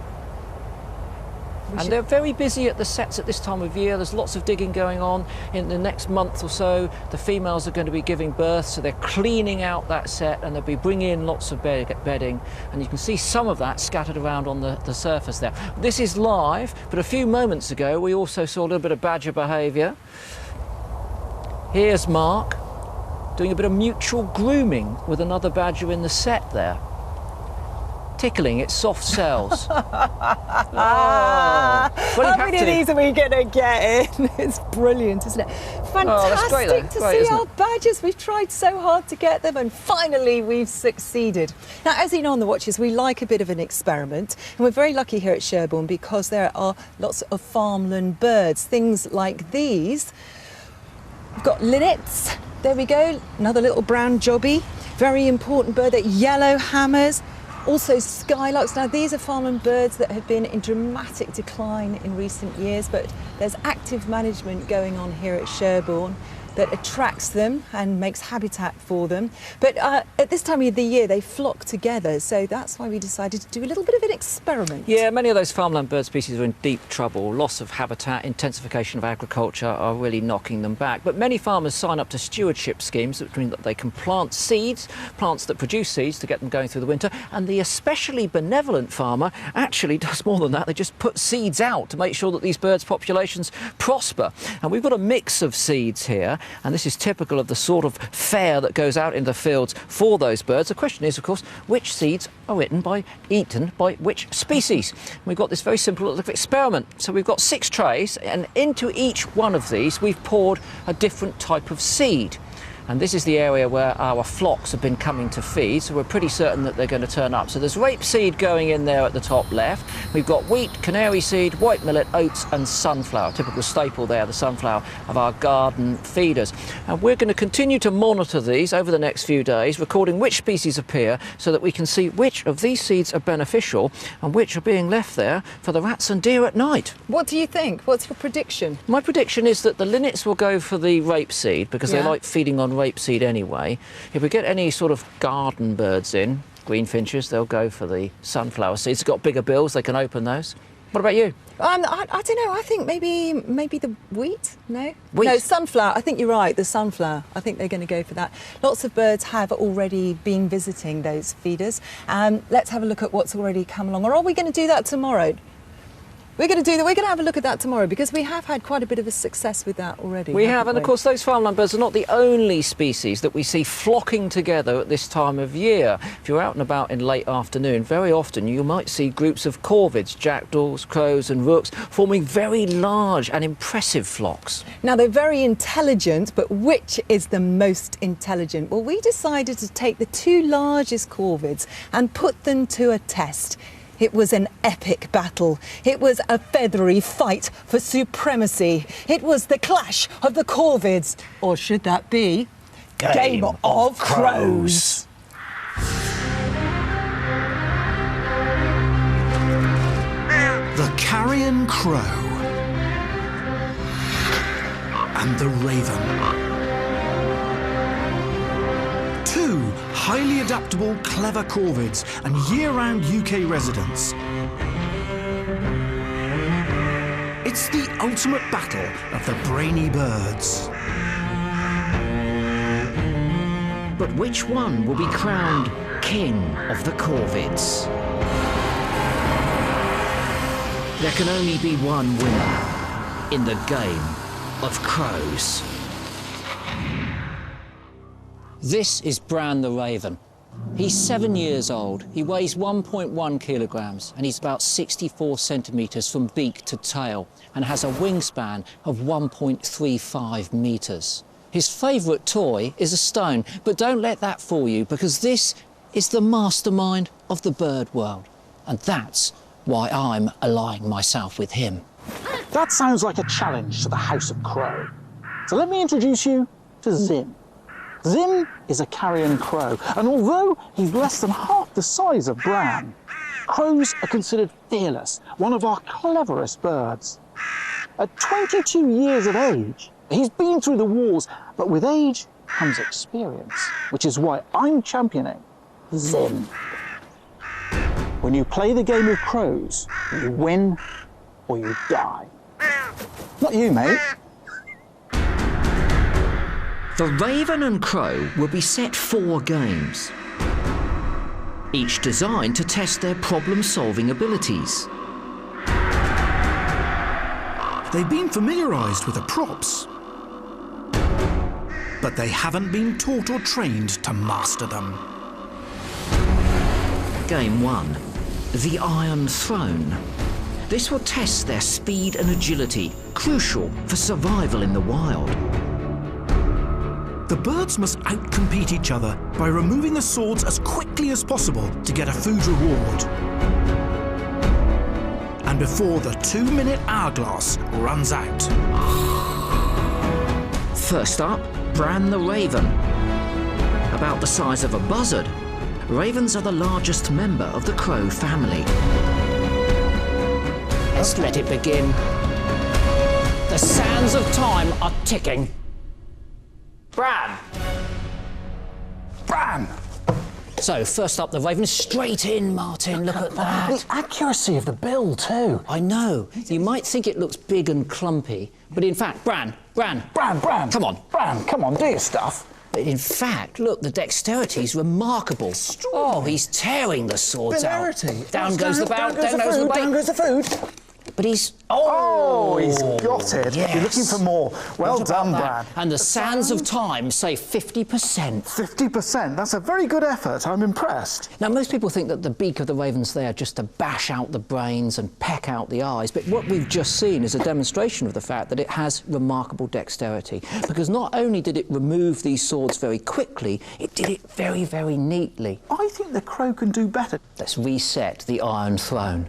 And they're very busy at the sets at this time of year. There's lots of digging going on. In the next month or so, the females are going to be giving birth, so they're cleaning out that set and they'll be bringing in lots of bedding. And you can see some of that scattered around on the surface there. This is live, but a few moments ago, we also saw a little bit of badger behaviour. Here's Mark doing a bit of mutual grooming with another badger in the set there. Tickling its soft cells. How many of these are we going to get in? It's brilliant, isn't it? Fantastic to see our badgers. We've tried so hard to get them and finally we've succeeded. Now, as you know on The Watchers, we like a bit of an experiment, and we're very lucky here at Sherborne because there are lots of farmland birds, things like these. We've got linnets, there we go, another little brown jobby. Very important bird, that yellow hammers. Also skylarks. Now these are farmland birds that have been in dramatic decline in recent years, but there's active management going on here at Sherborne that attracts them and makes habitat for them. But at this time of the year, they flock together, so that's why we decided to do a little bit of an experiment. Yeah, many of those farmland bird species are in deep trouble. Loss of habitat, intensification of agriculture are really knocking them back. But many farmers sign up to stewardship schemes, which mean that they can plant seeds, plants that produce seeds to get them going through the winter. And the especially benevolent farmer actually does more than that. They just put seeds out to make sure that these birds' populations prosper. And we've got a mix of seeds here. And this is typical of the sort of fare that goes out in the fields for those birds. The question is, of course, which seeds are eaten by which species? And we've got this very simple little experiment. So we've got 6 trays, and into each one of these we've poured a different type of seed. And this is the area where our flocks have been coming to feed, so we're pretty certain that they're going to turn up. So there's rapeseed going in there at the top left. We've got wheat, canary seed, white millet, oats and sunflower. Typical staple there, the sunflower of our garden feeders. And we're going to continue to monitor these over the next few days, recording which species appear so that we can see which of these seeds are beneficial and which are being left there for the rats and deer at night. What do you think? What's your prediction? My prediction is that the linnets will go for the rapeseed because they like feeding on rapeseed anyway. If we get any sort of garden birds in, greenfinches, they'll go for the sunflower seeds. They've got bigger bills, they can open those. What about you? I don't know. I think maybe the wheat. No, wheat. No, sunflower. I think you're right. The sunflower. I think they're going to go for that. Lots of birds have already been visiting those feeders. Let's have a look at what's already come along. Or are we going to do that tomorrow? We're going to do that. We're going to have a look at that tomorrow because we have had quite a bit of a success with that already. We have, and of course those farmland birds are not the only species that we see flocking together at this time of year. If you're out and about in late afternoon, very often you might see groups of corvids, jackdaws, crows and rooks, forming very large and impressive flocks. Now they're very intelligent, but which is the most intelligent? Well, we decided to take the 2 largest corvids and put them to a test. It was an epic battle. It was a feathery fight for supremacy. It was the clash of the corvids. Or should that be Game of Crows? The carrion crow and the raven. 2 highly adaptable, clever corvids and year-round UK residents. It's the ultimate battle of the brainy birds. But which one will be crowned king of the corvids? There can only be one winner in the game of crows. This is Bran the Raven. He's 7 years old, he weighs 1.1 kilograms and he's about 64 centimetres from beak to tail and has a wingspan of 1.35 metres. His favourite toy is a stone, but don't let that fool you because this is the mastermind of the bird world. And that's why I'm allying myself with him. That sounds like a challenge to the House of Crow. So let me introduce you to Zim. Zim is a carrion crow, and although he's less than half the size of Bran, crows are considered fearless, one of our cleverest birds. At 22 years of age, he's been through the wars, but with age comes experience, which is why I'm championing Zim. When you play the game of crows, you win or you die. Not you, mate. The Raven and Crow will be set 4 games, each designed to test their problem-solving abilities. They've been familiarised with the props, but they haven't been taught or trained to master them. Game 1, the Iron Throne. This will test their speed and agility, crucial for survival in the wild. The birds must outcompete each other by removing the swords as quickly as possible to get a food reward. And before the 2-minute hourglass runs out. First up, Bran the raven. About the size of a buzzard, ravens are the largest member of the crow family. Let's let it begin. The sands of time are ticking. Bran! Bran! So, first up, the raven. Straight in, Martin. Look at that. The accuracy of the bill, too. I know. You might think it looks big and clumpy, but in fact, Bran. Bran, Come on. Bran, come on, do your stuff. But in fact, look, the dexterity's remarkable. Oh, he's tearing the swords out. Down goes the bow, down goes the bait. Down goes the food. But he's... Oh, he's got it. Yes. You're looking for more. Well done, Bran. And the sands of time say 50%. 50%? That's a very good effort. I'm impressed. Now, most people think that the beak of the raven's there just to bash out the brains and peck out the eyes, but what we've just seen is a demonstration of the fact that it has remarkable dexterity, because not only did it remove these swords very quickly, it did it very, very neatly. I think the crow can do better. Let's reset the Iron Throne.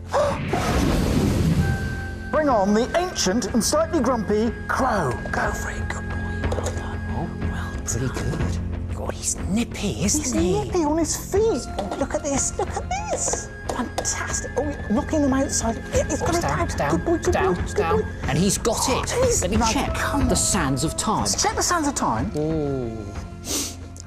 Bring on the ancient and slightly grumpy crow. Go for it, good boy. Well done. Oh, well, pretty good. God, he's nippy, isn't he? He's nippy on his feet. Oh, look at this, look at this. Fantastic. Oh, you're knocking them outside. He's got it down. Good boy, good boy, good boy. And he's got it. Let me check the sands of time. Let's check the sands of time. Ooh.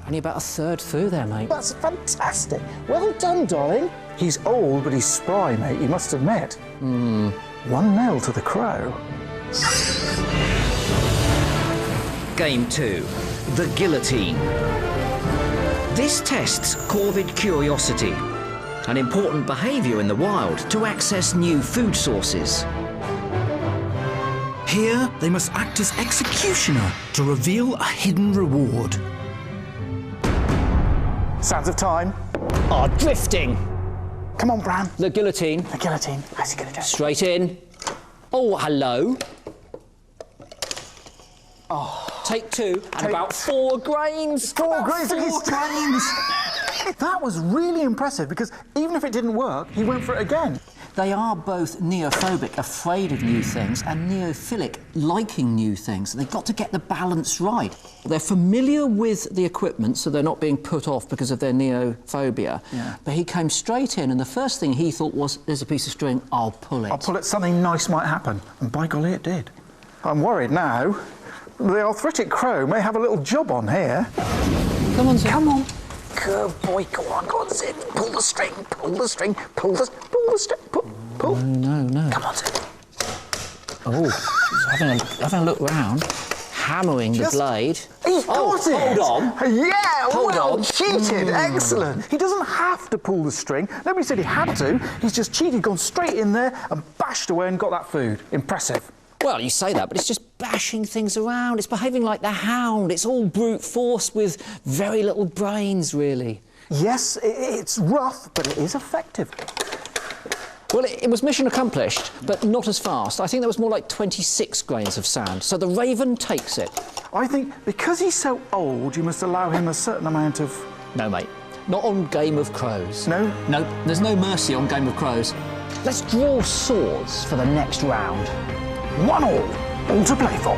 Only about a third through there, mate. That's fantastic. Well done, darling. He's old, but he's spry, mate, you must admit. 1-0 to the crow. Game 2, the guillotine. This tests corvid curiosity, an important behaviour in the wild to access new food sources. Here, they must act as executioner to reveal a hidden reward. Sands of time. Are drifting. Come on, Bran. The guillotine. The guillotine. How's he going to do it? Straight in. Oh, hello. Oh. Take two and about 4 grains. 4 grains. That was really impressive, because even if it didn't work, he went for it again. They are both neophobic, afraid of new things, and neophilic, liking new things. They've got to get the balance right. They're familiar with the equipment, so they're not being put off because of their neophobia. Yeah. But he came straight in, and the first thing he thought was, there's a piece of string, I'll pull it. I'll pull it, something nice might happen. And by golly, it did. I'm worried now. The arthritic crow may have a little job on here. Come on, Zip. Come on. Good boy, go on, Zip. Pull the string, pull the string, pull the string, pull. No. Come on, Zip. Oh, he's having a look round, hammering the blade. He's got it! Hold on. Yeah, Hold well on. cheated. Excellent. He doesn't have to pull the string. Nobody said he had to. He's just cheated, gone straight in there and bashed away and got that food. Impressive. Well, you say that, but it's just bashing things around. It's behaving like the hound. It's all brute force with very little brains, really. Yes, it's rough, but it is effective. Well, it was mission accomplished, but not as fast. I think there was more like 26 grains of sand. So the raven takes it. I think because he's so old, you must allow him a certain amount of... No, mate. Not on Game of Crows. No? No, there's no mercy on Game of Crows. Let's draw swords for the next round. 1-1, all to play for.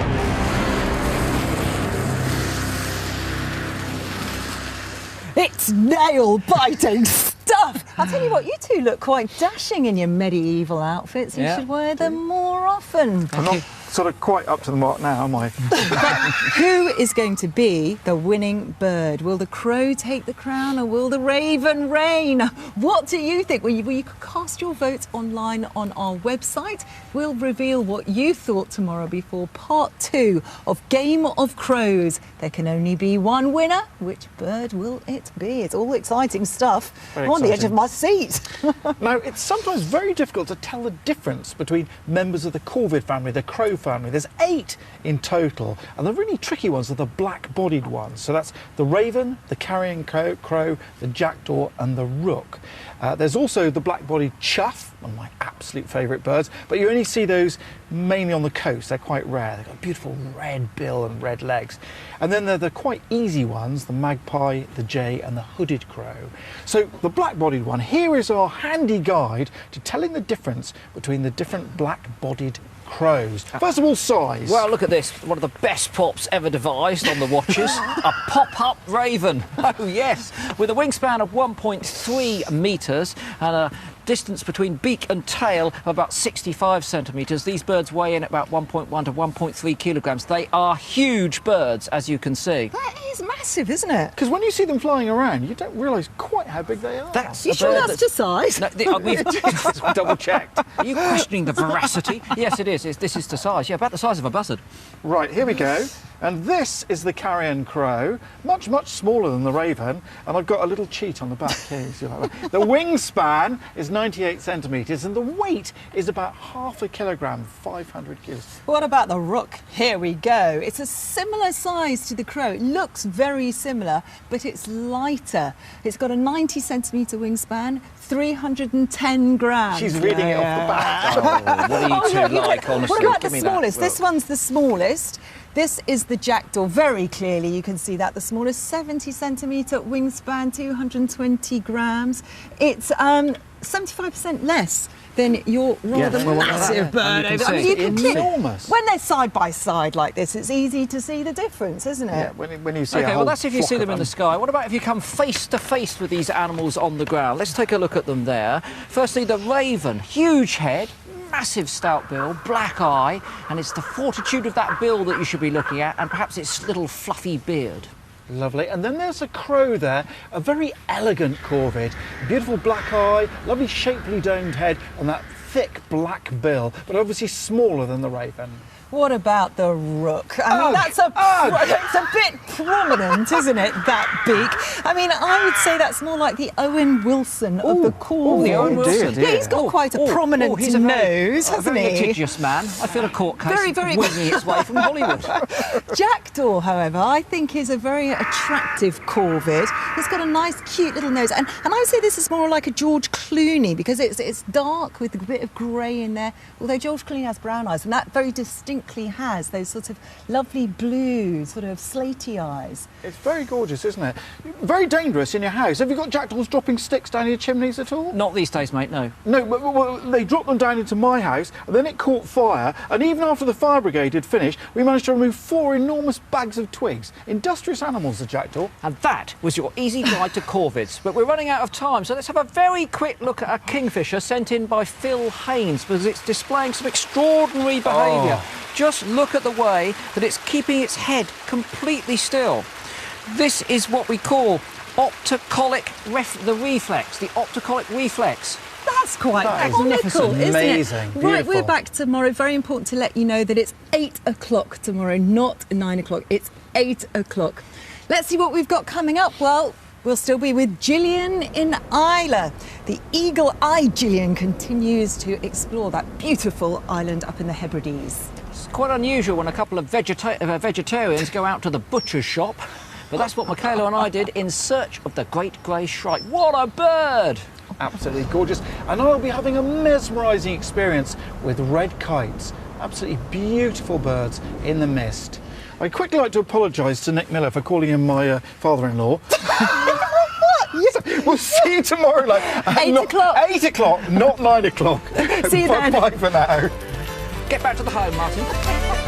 It's nail-biting stuff! I'll tell you what, you two look quite dashing in your medieval outfits. You should wear them more often. I'm not sort of quite up to the mark now, am I? But who is going to be the winning bird? Will the crow take the crown, or will the raven reign? What do you think? Well, you can cast your votes online on our website. We'll reveal what you thought tomorrow before part 2 of Game of Crows. There can only be one winner. Which bird will it be? It's all exciting stuff. I'm on the edge of my seat. Now, it's sometimes very difficult to tell the difference between members of the corvid family, the crow family. There's 8 in total, and the really tricky ones are the black-bodied ones. So that's the raven, the carrion crow, the jackdaw, and the rook. There's also the black-bodied chough, one of my absolute favourite birds, but you only see those mainly on the coast. They're quite rare. They've got a beautiful red bill and red legs. And then there are the quite easy ones, the magpie, the jay, and the hooded crow. So the black-bodied one, here is our handy guide to telling the difference between the different black-bodied crows. First of all, size. Well, look at this. One of the best props ever devised on the watches. A pop-up raven. Oh, yes. With a wingspan of 1.3 metres and a distance between beak and tail of about 65 centimetres. These birds weigh in at about 1.1 to 1.3 kilograms. They are huge birds, as you can see. That is massive, isn't it? Because when you see them flying around, you don't realise quite how big they are. That's You a sure bird that's just size? No, we've double-checked. Are you questioning the veracity? Yes, it is. This is the size. Yeah, about the size of a buzzard. Right, here we go. And this is the carrion crow, much, much smaller than the raven. And I've got a little cheat on the back here. You see like that. The wingspan is 98 centimetres and the weight is about half a kilogram, 500 kilos. What about the rook? Here we go. It's a similar size to the crow. It looks very similar, but it's lighter. It's got a 90 centimetre wingspan, 310 grams. She's reading it off the back. Oh, what are you two like, honestly? What about Give the me that. smallest? This one's the smallest. This is the jackdaw. Very clearly you can see that. The smallest, 70 centimetre wingspan, 220 grams. It's 75% less than your rather massive bird over there. You can see enormous. When they're side by side like this, it's easy to see the difference, isn't it? Yeah, when you see OK, a well, whole that's if you see flock them of in the sky. What about if you come face to face with these animals on the ground? Let's take a look at them there. Firstly, the raven. Huge head, massive stout bill, black eye, and it's the fortitude of that bill that you should be looking at, and perhaps its little fluffy beard. Lovely. And then there's a crow there, a very elegant corvid. Beautiful black eye, lovely shapely domed head, and that thick black bill, but obviously smaller than the raven. What about the rook? I mean, that's it's a bit prominent, isn't it, that beak? I mean, I would say that's more like the Owen Wilson of the corvid. The Owen Wilson. Yeah, he's got quite a prominent he's a nose, hasn't very he? litigious man. I feel a court case Very winging its way from Hollywood. Jackdaw, however, I think is a very attractive corvid. He's got a nice, cute little nose. And I would say this is more like a George Clooney because it's dark with a bit of grey in there, although George Clooney has brown eyes, and that very distinctly has those sort of lovely blue, sort of slaty eyes. It's very gorgeous, isn't it? Very dangerous in your house. Have you got jackdaws dropping sticks down your chimneys at all? Not these days, mate, no. No, but they dropped them down into my house, and then it caught fire, and even after the fire brigade had finished, we managed to remove 4 enormous bags of twigs. Industrious animals, the jackdaw. And that was your easy guide to corvids. But we're running out of time, so let's have a very quick look at a kingfisher sent in by Phil Haynes, because it's displaying some extraordinary behaviour. Just look at the way that it's keeping its head completely still. This is what we call opticolic reflex, the opticolic reflex. That's quite magnificent, isn't amazing, it? Right, beautiful. we're back tomorrow. Very important to let you know that it's 8 o'clock tomorrow, not 9 o'clock. It's 8 o'clock. Let's see what we've got coming up. Well, we'll still be with Gillian in Islay. The eagle-eyed Gillian continues to explore that beautiful island up in the Hebrides. It's quite unusual when a couple of vegetarians go out to the butcher's shop, but that's what Michaela and I did in search of the great grey shrike. What a bird! Absolutely gorgeous. And I'll be having a mesmerising experience with red kites. Absolutely beautiful birds in the mist. I'd quickly like to apologise to Nick Miller for calling him my father-in-law. We'll see you tomorrow, like 8 o'clock. 8 o'clock, not 9 o'clock. See you then. Bye for now. Get back to the home, Martin.